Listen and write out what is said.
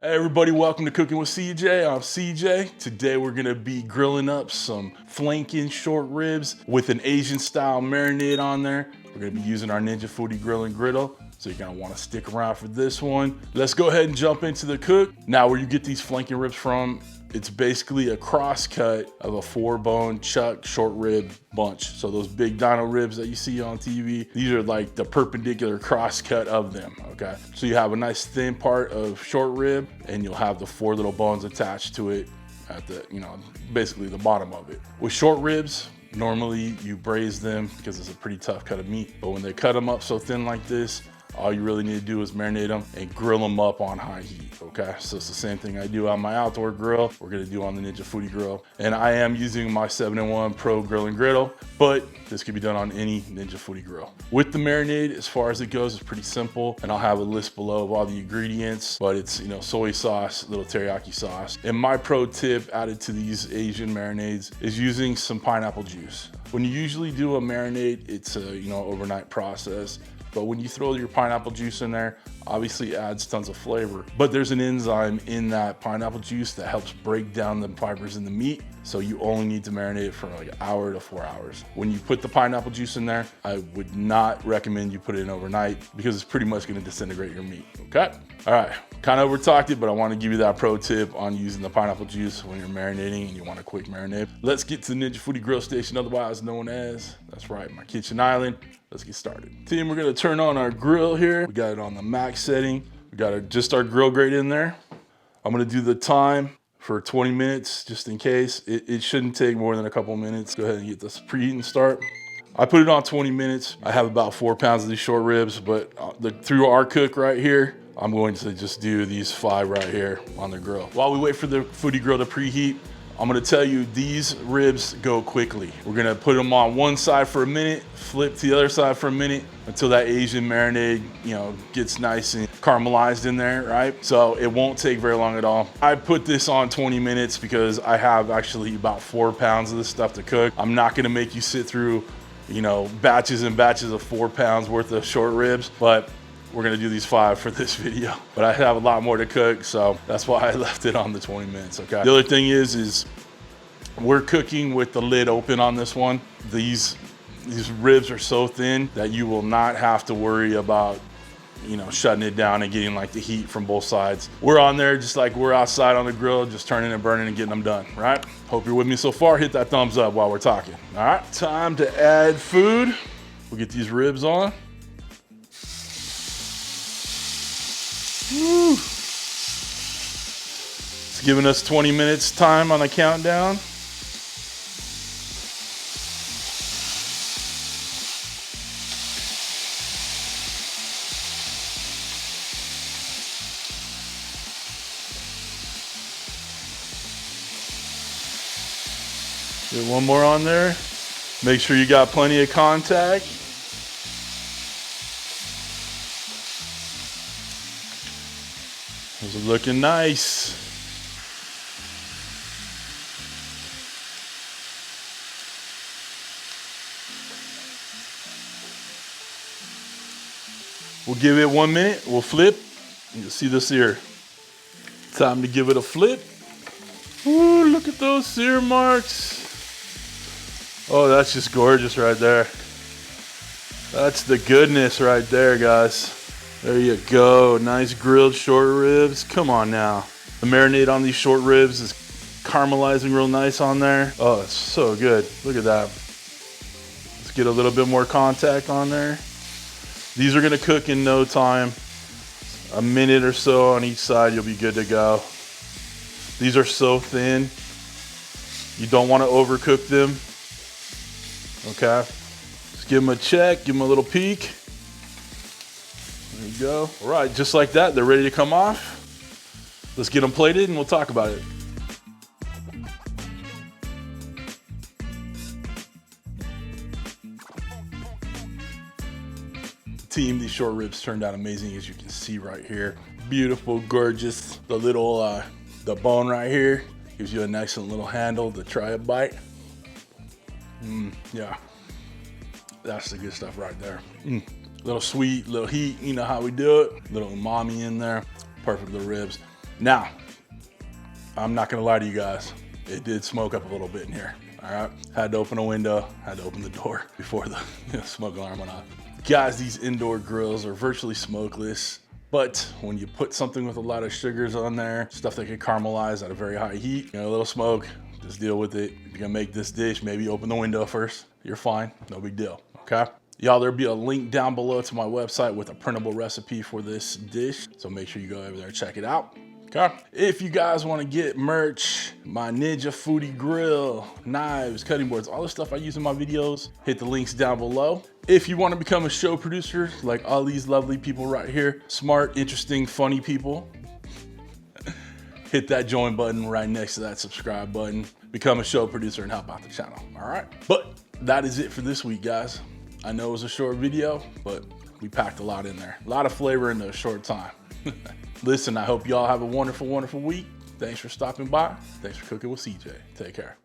Hey everybody, welcome to Cooking with CJ. I'm CJ. Today we're gonna be grilling up some Flanken short ribs with an Asian style marinade on there. We're gonna be using our Ninja Foodi Grill and Griddle, so you're gonna wanna stick around for this one. Let's go ahead and jump into the cook. Now, where you get these Flanken ribs from, it's basically a cross cut of a 4-bone chuck short rib bunch. So those big dino ribs that you see on TV, these are like the perpendicular cross cut of them, okay? So you have a nice thin part of short rib and you'll have the 4 little bones attached to it at the, basically the bottom of it. With short ribs, normally you braise them because it's a pretty tough cut of meat. But when they cut them up so thin like this, all you really need to do is marinate them and grill them up on high heat, okay? So it's the same thing I do on my outdoor grill, we're gonna do on the Ninja Foodi Grill. And I am using my 7-in-1 Pro Grill and Griddle, but this can be done on any Ninja Foodi Grill. With the marinade, as far as it goes, it's pretty simple. And I'll have a list below of all the ingredients, but it's, soy sauce, little teriyaki sauce. And my pro tip added to these Asian marinades is using some pineapple juice. When you usually do a marinade, it's a, overnight process. But when you throw your pineapple juice in there, obviously it adds tons of flavor. But there's an enzyme in that pineapple juice that helps break down the fibers in the meat. So you only need to marinate it for like an hour to 4 hours. When you put the pineapple juice in there, I would not recommend you put it in overnight because it's pretty much gonna disintegrate your meat, okay? All right, kind of overtalked it, but I wanna give you that pro tip on using the pineapple juice when you're marinating and you want a quick marinade. Let's get to the Ninja Foodi Grill Station, otherwise known as, that's right, my kitchen island. Let's get started. Team, we're gonna turn on our grill here. We got it on the max setting. We got just our grill grate in there. I'm gonna do the time for 20 minutes, just in case. It shouldn't take more than a couple minutes. Go ahead and get this preheating start. I put it on 20 minutes. I have about 4 pounds of these short ribs, but through our cook right here, I'm going to just do these 5 right here on the grill. While we wait for the Foodi Grill to preheat, I'm gonna tell you, these ribs go quickly. We're gonna put them on one side for a minute, flip to the other side for a minute until that Asian marinade, gets nice and caramelized in there, right? So it won't take very long at all. I put this on 20 minutes because I have actually about 4 pounds of this stuff to cook. I'm not gonna make you sit through, batches and batches of 4 pounds worth of short ribs, but we're gonna do these 5 for this video. But I have a lot more to cook, so that's why I left it on the 20 minutes, okay? The other thing is we're cooking with the lid open on this one. These ribs are so thin that you will not have to worry about, shutting it down and getting like the heat from both sides. We're on there just like we're outside on the grill, just turning and burning and getting them done, right? Hope you're with me so far. Hit that thumbs up while we're talking, all right? Time to add food. We'll get these ribs on. Woo. It's giving us 20 minutes time on the countdown. Get one more on there. Make sure you got plenty of contact. Those are looking nice. We'll give it 1 minute, we'll flip. You'll see the sear. Time to give it a flip. Ooh, look at those sear marks. Oh, that's just gorgeous right there. That's the goodness right there, guys. There you go, nice grilled short ribs. Come on now. The marinade on these short ribs is caramelizing real nice on there. Oh, it's so good. Look at that. Let's get a little bit more contact on there. These are gonna cook in no time. A minute or so on each side, you'll be good to go. These are so thin. You don't wanna overcook them. Okay, just give them a check, give them a little peek. There you go. All right, just like that, they're ready to come off. Let's get them plated and we'll talk about it. Team, these short ribs turned out amazing, as you can see right here. Beautiful, gorgeous. The little, the bone right here gives you an excellent little handle to try a bite. Yeah, that's the good stuff right there. Little sweet, little heat, you know how we do it. Little umami in there, perfect little ribs. Now, I'm not gonna lie to you guys. It did smoke up a little bit in here, all right? Had to open a window, had to open the door before the smoke alarm went off. Guys, these indoor grills are virtually smokeless, but when you put something with a lot of sugars on there, stuff that can caramelize at a very high heat, a little smoke, just deal with it. If you're gonna make this dish, maybe open the window first. You're fine, no big deal, okay? Y'all, there'll be a link down below to my website with a printable recipe for this dish, so make sure you go over there and check it out. Okay. If you guys want to get merch, my Ninja Foodi Grill, knives, cutting boards, all the stuff I use in my videos, hit the links down below. If you want to become a show producer, like all these lovely people right here, smart, interesting, funny people, hit that join button right next to that subscribe button. Become a show producer and help out the channel, all right? But that is it for this week, guys. I know it was a short video, but we packed a lot in there. A lot of flavor in a short time. Listen, I hope y'all have a wonderful, wonderful week. Thanks for stopping by. Thanks for cooking with CJ. Take care.